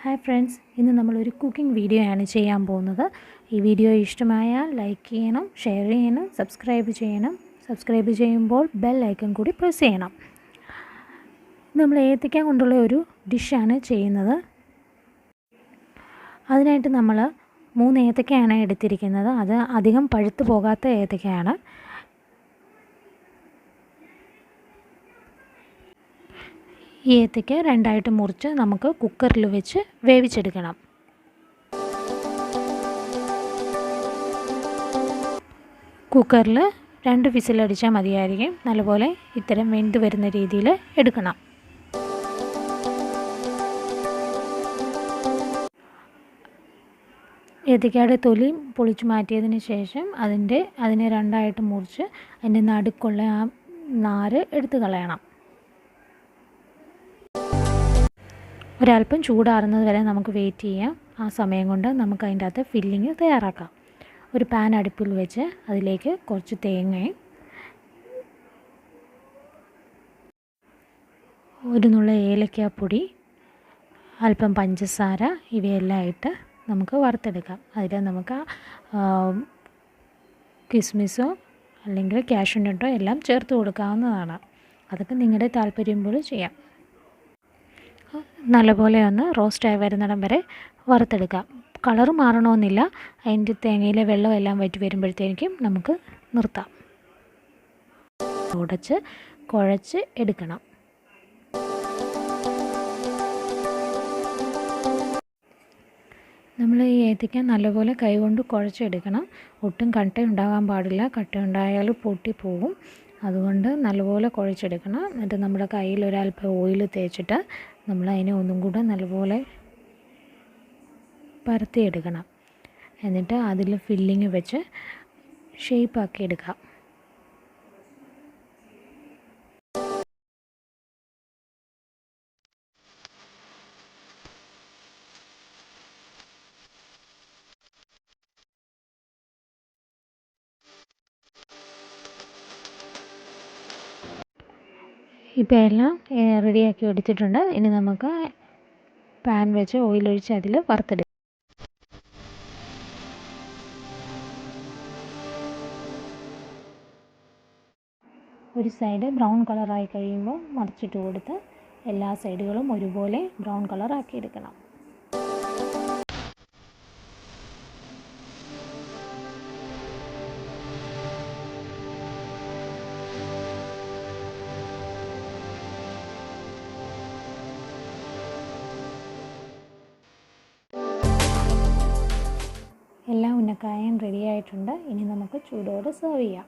Hi friends, ഇന്ന് നമ്മളൊരു cooking video ആണ് ചെയ്യാൻ പോകുന്നത്. ഈ വീഡിയോ ഇഷ്ടമായാൽ ലൈക്ക് ചെയ്യണം, ഷെയർ ചെയ്യണം, സബ്സ്ക്രൈബ് ചെയ്യുമ്പോൾ ബെൽ ഐക്കൺ കൂടി പ്രസ് ചെയ്യണം. നമ്മൾ ഏത്തയ്ക്ക കൊണ്ടുള്ള ഒരു ഡിഷാണ് ചെയ്യുന്നത്. അതിനായിട്ട് നമ്മൾ 3 ഏത്തയ്ക്കയാണ് എടുത്തിരിക്കുന്നത്. അത് അധികം പഴുത്ത് പോകാത്ത ഏത്തയ്ക്കയാണ്. ഈ ഏത്തയ്ക്ക രണ്ടായിട്ട് മുറിച്ച് നമുക്ക് കുക്കറിൽ വെച്ച് വേവിച്ചെടുക്കണം. കുക്കറിൽ 2 വിസിലടിച്ചാൽ മതിയായിരിക്കും. നല്ലപോലെ ഇത്തരം വെന്ത് വരുന്ന രീതിയിൽ എടുക്കണം. ഏത്തയ്ക്കയുടെ തൊലി പൊളിച്ച് മാറ്റിയതിന് ശേഷം അതിനെ രണ്ടായിട്ട് മുറിച്ച് അതിൻ്റെ നടുക്കുള്ള ആ നാര് എടുത്ത് കളയണം. ഒരല്പം ചൂടാറുന്നത് വരെ നമുക്ക് വെയിറ്റ് ചെയ്യാം. ആ സമയം കൊണ്ട് നമുക്ക് അതിൻ്റെ അകത്ത് ഫില്ലിങ് തയ്യാറാക്കാം. ഒരു പാൻ അടുപ്പിൽ വെച്ച് അതിലേക്ക് കുറച്ച് തേങ്ങയും ഒരു നുള്ള ഏലക്കാപ്പൊടി, അല്പം പഞ്ചസാര ഇവയെല്ലാം ഇട്ട് നമുക്ക് വറുത്തെടുക്കാം. അതിൽ നമുക്ക് കിസ്മിസോ അല്ലെങ്കിൽ കാഷ്യൂ നട്ടോ എല്ലാം ചേർത്ത് കൊടുക്കാവുന്നതാണ്. അതൊക്കെ നിങ്ങളുടെ താല്പര്യം പോലെ ചെയ്യാം. നല്ലപോലെ ഒന്ന് റോസ്റ്റായി വരുന്നിടം വരെ വറുത്തെടുക്കാം. കളറ് മാറണമെന്നില്ല. അതിൻ്റെ തേങ്ങയിലെ വെള്ളമെല്ലാം വറ്റി വരുമ്പോഴത്തേക്കും നമുക്ക് നിർത്താം. കുഴച്ച് എടുക്കണം. നമ്മൾ ഈ ഏത്തയ്ക്ക നല്ലപോലെ കൈകൊണ്ട് കുഴച്ചെടുക്കണം. ഒട്ടും കട്ട ഉണ്ടാകാൻ പാടില്ല. കട്ട ഉണ്ടായാൽ പൊട്ടിപ്പോകും. അതുകൊണ്ട് നല്ലപോലെ കുഴച്ചെടുക്കണം. എന്നിട്ട് നമ്മുടെ കയ്യിൽ ഒരല്പം ഓയിൽ തേച്ചിട്ട് നമ്മൾ അതിനെ ഒന്നും കൂടെ നല്ലപോലെ പരത്തിയെടുക്കണം. എന്നിട്ട് അതിൽ ഫില്ലിങ് വെച്ച് ഷേപ്പാക്കി എടുക്കാം. ഇപ്പോൾ എല്ലാം റെഡിയാക്കി എടുത്തിട്ടുണ്ട്. ഇനി നമുക്ക് പാൻ വെച്ച് ഓയിലൊഴിച്ച് അതിൽ വറുത്തെടുക്കാം. ഒരു സൈഡ് ബ്രൗൺ കളറായി കഴിയുമ്പോൾ മറിച്ചിട്ട് കൊടുത്ത് എല്ലാ സൈഡുകളും ഒരുപോലെ ബ്രൗൺ കളറാക്കി എടുക്കണം. എല്ലാ ഉന്നക്കായും റെഡിയായിട്ടുണ്ട്. ഇനി നമുക്ക് ചൂടോടെ സെർവ് ചെയ്യാം.